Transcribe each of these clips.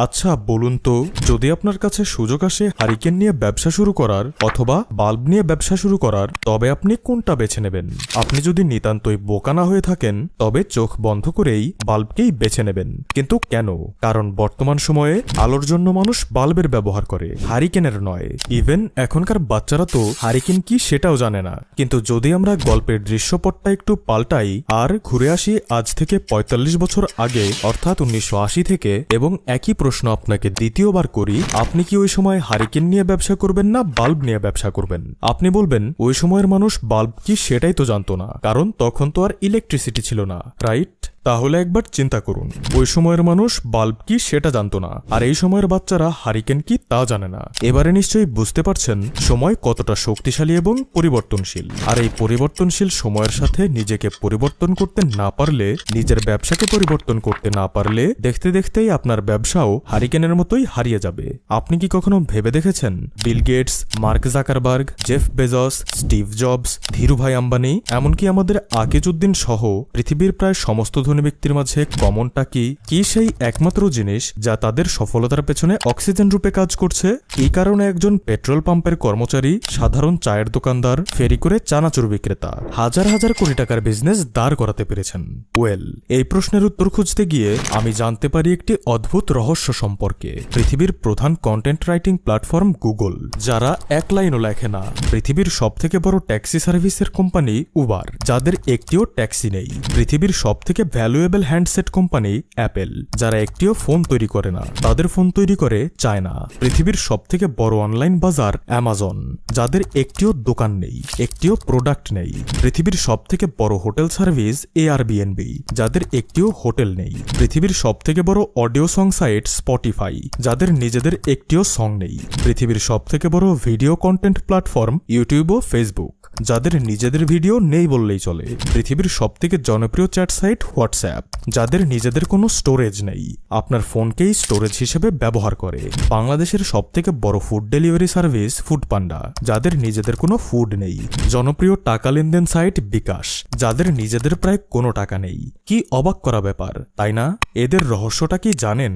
আচ্ছা বলুন তো, যদি আপনার কাছে সুযোগ আসে হারিকেন নিয়ে ব্যবসা শুরু করার অথবা বাল্ব নিয়ে ব্যবসা শুরু করার, তবে আপনি কোনটা বেছে নেবেন? আপনি যদি নিতান্তই বোকা না হয়ে থাকেন তবে চোখ বন্ধ করেই বাল্বকেই বেছে নেবেন। কিন্তু কেন? কারণ বর্তমান সময়ে আলোর জন্য মানুষ বাল্বের ব্যবহার করে, হারিকেনের নয়। ইভেন এখনকার বাচ্চারা তো হারিকেন কি সেটাও জানে না। কিন্তু যদি আমরা গল্পের দৃশ্যপটটা একটু পাল্টাই আর ঘুরে আসি আজ থেকে ৪৫ বছর আগে, অর্থাৎ ১৯৮০ থেকে, এবং একই প্রশ্ন আপনাকে দ্বিতীয়বার করি, আপনি কি ওই সময় হারিকেন নিয়ে ব্যবসা করবেন না বাল্ব নিয়ে ব্যবসা করবেন? আপনি বলবেন ওই সময়ের মানুষ বাল্ব কি সেটাই তো জানতো না, কারণ তখন তো আর ইলেকট্রিসিটি ছিল না, রাইট? তাহলে একবার চিন্তা করুন, ওই সময়ের মানুষ বাল্ব কি সেটা জানতো না, আর এই সময়ের বাচ্চারা হারিকেন কি তা জানে না। এবারে নিশ্চয়ই বুঝতে পারছেন সময় কতটা শক্তিশালী এবং পরিবর্তনশীল। আর এই পরিবর্তনশীল সময়ের সাথে নিজেকে পরিবর্তন করতে না পারলে, নিজের ব্যবসাকে পরিবর্তন করতে না পারলে, দেখতে দেখতেই আপনার ব্যবসাও হারিকেনের মতোই হারিয়ে যাবে। আপনি কি কখনো ভেবে দেখেছেন Bill Gates, Mark Zuckerberg, Jeff Bezos, Steve Jobs, Dhirubhai Ambani, এমনকি আমাদের আকিজউদ্দিন সহ পৃথিবীর প্রায় সমস্ত ধনী ব্যক্তির মাঝে কমনটা কি? কি সেই একমাত্র জিনিস যা তাদের সফলতার পেছনে অক্সিজেন রূপে কাজ করছে? এই কারণে একজন পেট্রোল পাম্পের কর্মচারী, সাধারণ চায়ের দোকানদার, ফেরি করে চানাচুর বিক্রেতা হাজার হাজার কোটি টাকার বিজনেস দাঁড় করাতে পেরেছেন। ওয়েল, এই প্রশ্নের উত্তর খুঁজতে গিয়ে আমি জানতে পারি একটি অদ্ভুত রহস্য সম্পর্কে। পৃথিবীর প্রধান কন্টেন্ট রাইটিং প্ল্যাটফর্ম গুগল, যারা এক লাইনও লেখে না, পৃথিবীর সবথেকে বড় ট্যাক্সি সার্ভিসের কোম্পানি উবার, যাদের একটিও ট্যাক্সি নেই, পৃথিবীর সবথেকে ভ্যালুয়েবল হ্যান্ডসেট কোম্পানি অ্যাপেল, যারা একটিও ফোন তৈরি করে না, তাদের ফোন তৈরি করে চায়না, পৃথিবীর সবথেকে বড় অনলাইন বাজার অ্যামাজন, যাদের একটিও দোকান নেই, একটিও প্রোডাক্ট নেই, পৃথিবীর সবথেকে বড় হোটেল সার্ভিস এয়ারবিএনবি, যাদের একটিও হোটেল নেই, পৃথিবীর সবথেকে বড় অডিও সং সাইট স্পটিফাই, যাদের নিজেদের একটিও সং নেই, পৃথিবীর সবথেকে বড় ভিডিও কন্টেন্ট প্ল্যাটফর্ম ইউটিউব ও ফেসবুক, যাদের নিজেদের ভিডিও নেই বললেই চলে, পৃথিবীর সবথেকে জনপ্রিয় চ্যাট সাইট হোয়াটসঅ্যাপ, যাদের নিজেদের কোনো স্টোরেজ নেই, আপনার ফোনকেই স্টোরেজ হিসেবে ব্যবহার করে, বাংলাদেশের সবথেকে বড় ফুড ডেলিভারি সার্ভিস ফুড পান্ডা, যাদের নিজেদের কোনো ফুড নেই, জনপ্রিয় টাকা লেনদেন সাইট বিকাশ, যাদের নিজেদের প্রায় কোনো টাকা নেই। কি অবাক করা ব্যাপার, তাই না? এদের রহস্যটা কি জানেন?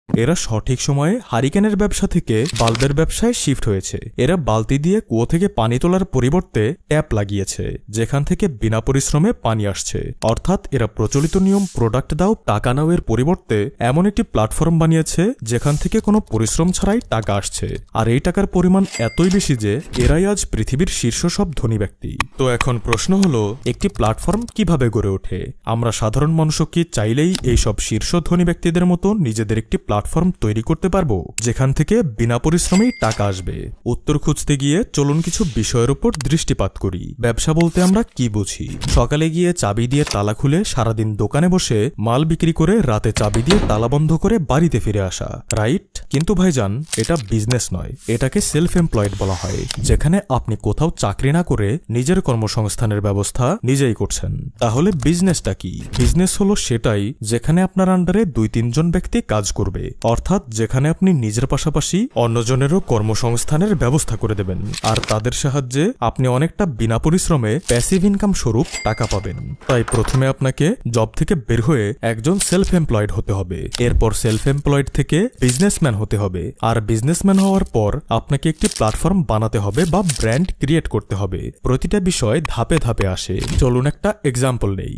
এরা সঠিক সময়ে হারিকেনের ব্যবসা থেকে বাল্বের ব্যবসায় শিফট হয়েছে। এরা বালতি দিয়ে কুয়ো থেকে পানি তোলার পরিবর্তে ট্যাপ লাগিয়েছে, যেখান থেকে বিনা পরিশ্রমে পানি আসছে। অর্থাৎ এরা প্রচলিত নিয়ম প্রোডাক্ট দাও টাকা নাও এর পরিবর্তে এমন একটি প্ল্যাটফর্ম বানিয়েছে যেখান থেকে কোনো পরিশ্রম ছাড়াই টাকা আসছে। আর এই টাকার পরিমাণ এতই বেশি যে এরাই আজ পৃথিবীর শীর্ষ সব ধনী ব্যক্তি। তো এখন প্রশ্ন হলো, একটি প্ল্যাটফর্ম কিভাবে গড়ে ওঠে? আমরা সাধারণ মানুষও কি চাইলেই এইসব শীর্ষ ধনী ব্যক্তিদের মতো নিজেদের একটি প্ল্যাটফর্ম তৈরি করতে পারবো, যেখান থেকে বিনা পরিশ্রমেই টাকা আসবে? উত্তর খুঁজতে গিয়ে চলুন কিছু বিষয়ের উপর দৃষ্টিপাত করি। ব্যবসা বলতে আমরা কি বুঝি? সকালে গিয়ে চাবি দিয়ে তালা খুলে সারাদিন দোকানে বসে মাল বিক্রি করে রাতে চাবি দিয়ে তালা বন্ধ করে বাড়িতে ফিরে আসা, রাইট? কিন্তু ভাইজান, এটা বিজনেস নয়, এটাকে সেলফ এমপ্লয়েড বলা হয়, যেখানে আপনি কোথাও চাকরি না করে নিজের কর্মসংস্থানের ব্যবস্থা নিজেই করছেন। তাহলে বিজনেসটা কি? বিজনেস হলো সেটাই যেখানে আপনার আন্ডারে ২-৩ জন ব্যক্তি কাজ করবে, অর্থাৎ যেখানে আপনি নিজের পাশাপাশি অন্যজনেরও কর্মসংস্থানের ব্যবস্থা করে দেবেন, আর তাদের সাহায্যে আপনি অনেকটা বিনা পরিশ্রমে প্যাসিভ ইনকাম স্বরূপ টাকা পাবেন। তাই প্রথমে আপনাকে জব থেকে বের হয়ে একজন সেলফ এমপ্লয়েড হতে হবে, এরপর সেলফ এমপ্লয়েড থেকে বিজনেসম্যান হতে হবে, আর বিজনেসম্যান হওয়ার পর আপনাকে একটি প্ল্যাটফর্ম বানাতে হবে বা ব্র্যান্ড ক্রিয়েট করতে হবে। প্রতিটা বিষয় ধাপে ধাপে আসে। চলুন একটা এক্সাম্পল নেই।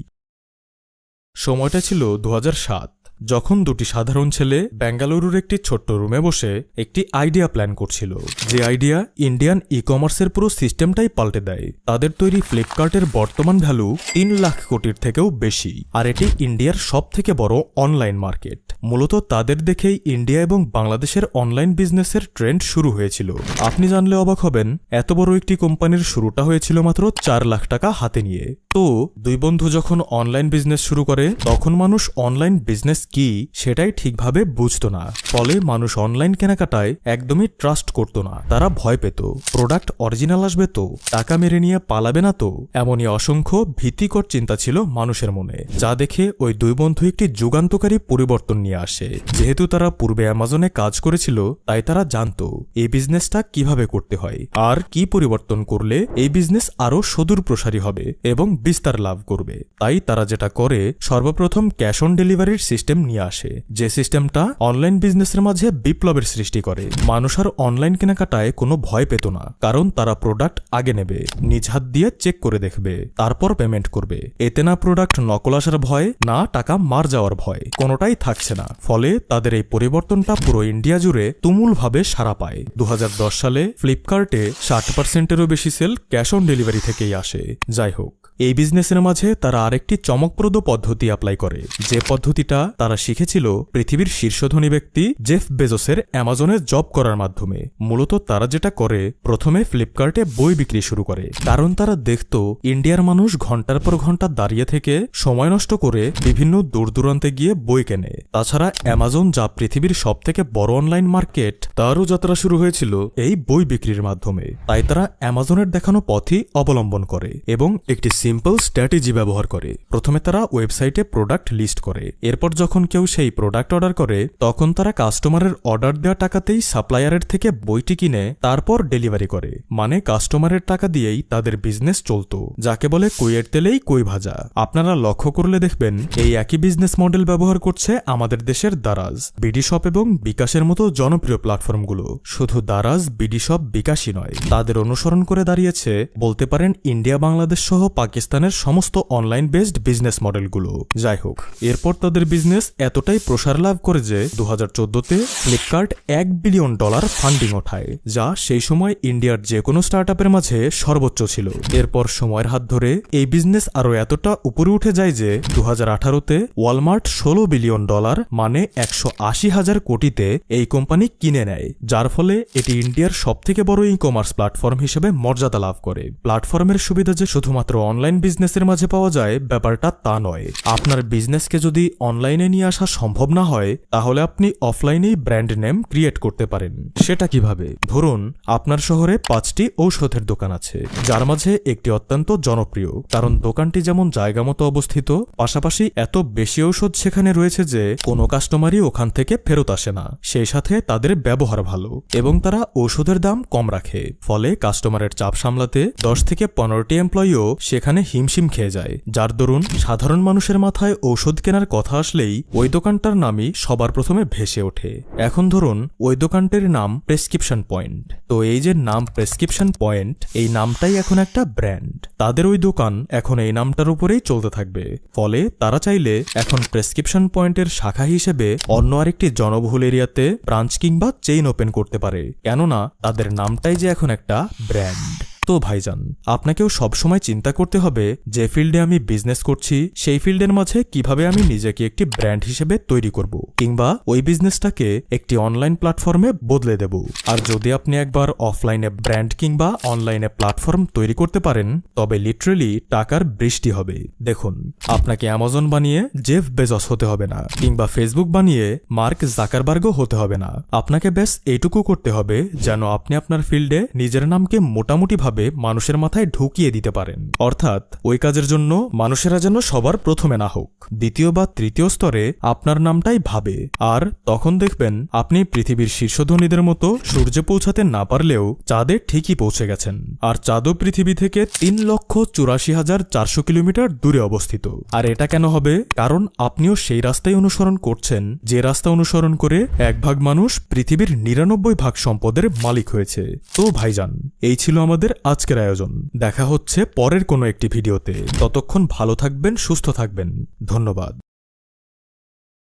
সময়টা ছিল ২০০৭, যখন দুটি সাধারণ ছেলে বেঙ্গালুরুর একটি ছোট্ট রুমে বসে একটি আইডিয়া প্ল্যান করছিল, যে আইডিয়া ইন্ডিয়ান ই কমার্সের পুরো সিস্টেমটাই পাল্টে দেয়। তাদের তৈরি ফ্লিপকার্টের বর্তমান ভ্যালু ৩ লাখ কোটির থেকেও বেশি, আর এটি ইন্ডিয়ার সব থেকে বড় অনলাইন মার্কেট। মূলত তাদের দেখেই ইন্ডিয়া এবং বাংলাদেশের অনলাইন বিজনেসের ট্রেন্ড শুরু হয়েছিল। আপনি জানলে অবাক হবেন, এত বড় একটি কোম্পানির শুরুটা হয়েছিল মাত্র ৪ লাখ টাকা হাতে নিয়ে। তো দুই বন্ধু যখন অনলাইন বিজনেস শুরু করে, তখন মানুষ অনলাইন বিজনেস কি সেটাই ঠিকভাবে বুঝতো না। ফলে মানুষ অনলাইন কেনাকাটায় একদমই ট্রাস্ট করতো না। তারা ভয় পেত, প্রোডাক্ট অরিজিনাল আসবে তো, টাকা মেরে নিয়ে পালাবে না তো, এমনই অসংখ্য ভীতিকর চিন্তা ছিল মানুষের মনে, যা দেখে ওই দুই বন্ধু একটি যুগান্তকারী পরিবর্তন নিয়ে আসে। যেহেতু তারা পূর্বে অ্যামাজনে কাজ করেছিল, তাই তারা জানতো এই বিজনেসটা কিভাবে করতে হয়, আর কি পরিবর্তন করলে এই বিজনেস আরো সুদূর প্রসারী হবে এবং বিস্তার লাভ করবে। তাই তারা যেটা করে, সর্বপ্রথম ক্যাশ অন ডেলিভারির সিস্টেম সিস্টেম নিয়ে আসে, যে সিস্টেমটা অনলাইন বিজনেসের মাঝে বিপ্লবের সৃষ্টি করে। মানুষ আর অনলাইন কেনাকাটায় কোনো ভয় পেত না, কারণ তারা প্রোডাক্ট আগে নেবে, নিজ হাত দিয়ে চেক করে দেখবে, তারপর পেমেন্ট করবে। এতে না প্রোডাক্ট নকল আসার ভয়, না টাকা মার যাওয়ার ভয়, কোনোটাই থাকছে না। ফলে তাদের এই পরিবর্তনটা পুরো ইন্ডিয়া জুড়ে তুমুলভাবে সাড়া পায়। 2010 সালে ফ্লিপকার্টে 60%-এরও বেশি সেল ক্যাশ অন ডেলিভারি থেকেই আসে। যাই হোক, এই বিজনেসের মাঝে তারা আরেকটি চমকপ্রদ পদ্ধতি অ্যাপ্লাই করে, যে পদ্ধতিটা তারা শিখেছিল পৃথিবীর শীর্ষ ধনী ব্যক্তি জেফ বেজোসের অ্যামাজনে জব করার মাধ্যমে। মূলত তারা যেটা করে, প্রথমে ফ্লিপকার্টে বই বিক্রি শুরু করে, কারণ তারা দেখত ইন্ডিয়ার মানুষ ঘন্টার পর ঘন্টা দাঁড়িয়ে থেকে সময় নষ্ট করে বিভিন্ন দূর দূরান্তে গিয়ে বই কেনে। তাছাড়া অ্যামাজন, যা পৃথিবীর সবথেকে বড় অনলাইন মার্কেট, তারও যাত্রা শুরু হয়েছিল এই বই বিক্রির মাধ্যমে। তাই তারা অ্যামাজনের দেখানো পথই অবলম্বন করে এবং একটি সিম্পল স্ট্র্যাটেজি ব্যবহার করে। প্রথমে তারা ওয়েবসাইটে প্রোডাক্ট লিস্ট করে, এরপর যখন কেউ সেই প্রোডাক্ট অর্ডার করে, তখন তারা কাস্টমারের অর্ডার দেওয়া টাকাতেই সাপ্লায়ারের থেকে বইটি কিনে তারপর ডেলিভারি করে। মানে কাস্টমারের টাকা দিয়েই তাদের বিজনেস চলতো, যাকে বলে কুইয়ের তেলেই কুই ভাজা। আপনারা লক্ষ্য করলে দেখবেন এই একই বিজনেস মডেল ব্যবহার করছে আমাদের দেশের দারাজ, বিডি শপ এবং বিকাশের মতো জনপ্রিয় প্ল্যাটফর্মগুলো। শুধু দারাজ, বিডি শপ, বিকাশই নয়, তাদের অনুসরণ করে দাঁড়িয়েছে বলতে পারেন ইন্ডিয়া, বাংলাদেশ সহ পাকিস্তানের সমস্ত অনলাইন বেসড বিজনেস মডেলগুলো। যাই হোক, এরপর তাদের বিজনেস এতটাই প্রসার লাভ করে যে 2014-তে ফ্লিপকার্ট $1 বিলিয়ন ফান্ডিং ওঠায়, যা সেই সময় ইন্ডিয়ার যে কোনো স্টার্টআপের মাঝে সর্বোচ্চ ছিল। এরপর সময়ের হাত ধরে এই বিজনেস আরো এতটা উপরে উঠে যায় যে 2018-তে ওয়ালমার্ট $16 বিলিয়ন, মানে 180,000 কোটিতে এই কোম্পানি কিনে নেয়, যার ফলে এটি ইন্ডিয়ার সবথেকে বড় ই কমার্স প্ল্যাটফর্ম হিসেবে মর্যাদা লাভ করে। প্ল্যাটফর্মের সুবিধা যে শুধুমাত্র অনলাইন বিজনেসের মাঝে পাওয়া যায়, ব্যাপারটা তা নয়। আপনার বিজনেসকে যদি অনলাইনে নিয়ে আসা সম্ভব না হয়, তাহলে আপনি অফলাইনেই ব্র্যান্ড নেম ক্রিয়েট করতে পারেন। সেটা কিভাবে? ধরুন আপনার শহরে 5টি ঔষধের দোকান আছে, যার মাঝে একটি অত্যন্ত জনপ্রিয়, কারণ দোকানটি যেমন জায়গা মতো অবস্থিত, পাশাপাশি এত বেশি ঔষধ সেখানে রয়েছে যে কোনো কাস্টমারই ওখান থেকে ফেরত আসে না। সেই সাথে তাদের ব্যবহার ভালো এবং তারা ঔষধের দাম কম রাখে। ফলে কাস্টমারের চাপ সামলাতে 10 থেকে 15টি এমপ্লয়িও সেখানে হিমশিম খেয়ে যায়, যার দরুন সাধারণ মানুষের মাথায় ঔষধ কেনার কথা আসলেই ওই দোকানটার নামই সবার প্রথমে ভেসে ওঠে। এখন ধরুন ওই দোকানটির নাম প্রেসক্রিপশন পয়েন্ট। তো এই যে নাম প্রেসক্রিপশন পয়েন্ট, এই নামটাই এখন একটা ব্র্যান্ড। তাদের ওই দোকান এখন এই নামটার উপরেই চলতে থাকবে। ফলে তারা চাইলে এখন প্রেসক্রিপশন পয়েন্টের শাখা হিসেবে অন্য আরেকটি জনবহুল এরিয়াতে ব্রাঞ্চ কিংবা চেইন ওপেন করতে পারে, কেননা তাদের নামটাই যে এখন একটা ব্র্যান্ড। তো ভাইজান, আপনাকেও সবসময় চিন্তা করতে হবে যে ফিল্ডে আমি বিজনেস করছি, সেই ফিল্ডের মাঝে কিভাবে আমি নিজেকে একটি ব্র্যান্ড হিসেবে তৈরি করব, কিংবা ওই বিজনেসটাকে একটি অনলাইন প্ল্যাটফর্মে বদলে দেব। আর যদি আপনি একবার অফলাইনে ব্র্যান্ড কিংবা অনলাইনে প্ল্যাটফর্ম তৈরি করতে পারেন, তবে লিটারেলি টাকার বৃষ্টি হবে। দেখুন, আপনাকে অ্যামাজন বানিয়ে জেফ বেজস হতে হবে না, কিংবা ফেসবুক বানিয়ে মার্ক জাকারবার্গও হতে হবে না। আপনাকে ব্যাস এইটুকু করতে হবে যেন আপনি আপনার ফিল্ডে নিজের নামকে মোটামুটি ভাবে মানুষের মাথায় ঢুকিয়ে দিতে পারেন। অর্থাৎ ওই কাজের জন্য মানুষেরা যেন সবার প্রথমে না হোক, দ্বিতীয় বা তৃতীয় স্তরে আপনার নামটাই ভাবে। আর তখন দেখবেন আপনি পৃথিবীর শীর্ষ ধনীদের মতো সূর্যে পৌঁছাতে না পারলেও চাঁদে ঠিকই পৌঁছে গেছেন। আর চাঁদও পৃথিবী থেকে 3,84,400 কিলোমিটার দূরে অবস্থিত। আর এটা কেন হবে? কারণ আপনিও সেই রাস্তায় অনুসরণ করছেন, যে রাস্তা অনুসরণ করে 1 ভাগ মানুষ পৃথিবীর 99 ভাগ সম্পদের মালিক হয়েছে। তো ভাইজান, এই ছিল আমাদের আজকের আয়োজন। দেখা হচ্ছে পরের কোনো একটি ভিডিওতে। ততক্ষণ ভালো থাকবেন, সুস্থ থাকবেন। ধন্যবাদ।